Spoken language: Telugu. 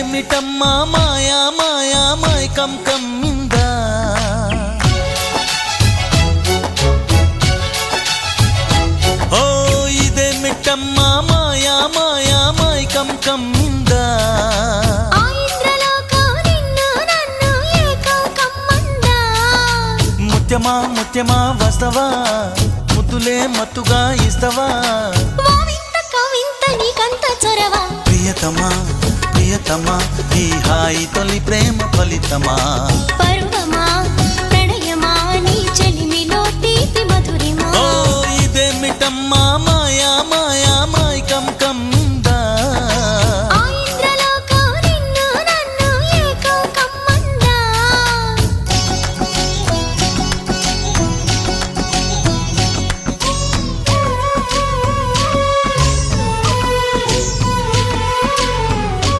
ఇదేమిటమ్మా మాయా మాయా మైకం కమ్మిందా ఓ ఇదేమిటమ్మా మాయా మాయా మైకం కమ్మిందా ముత్యమా ముత్యమా వస్తవా ముద్దులే మత్తుగా ఇస్తవా ప్రియతమా ప్రియతమా ఈ హాయి తొలి ప్రేమ ఫలితమా పరువమా ప్రణయమా నీ చెలిమిలో తీపి మధురిమా ఓ ఇదేమిటమ్మా మాయా